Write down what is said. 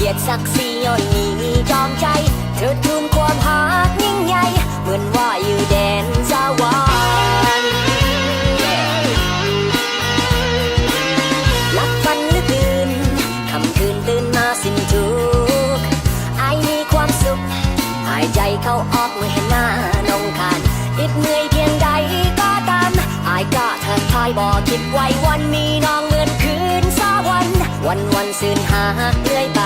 ยรติศักดิ์ศรีย้อนนี้จอมใจเถิดทูนความหายิ่งใหญ่เหมือนว่าอยู่แดนสวรรค์หลับฝันหรือตื่นคำคืนตื่นมาสิ้นทุกข์อายมีความสุขหายใจเข้าออกเมื่อเห็นหน้าน้องคานอิดเหนื่อยเพียงใดก็ตามอายก็ทักทายบ่คิดไว้วันมีน้องเหมือนคืนสวรรค์วันซื่นหาเรื่อยไป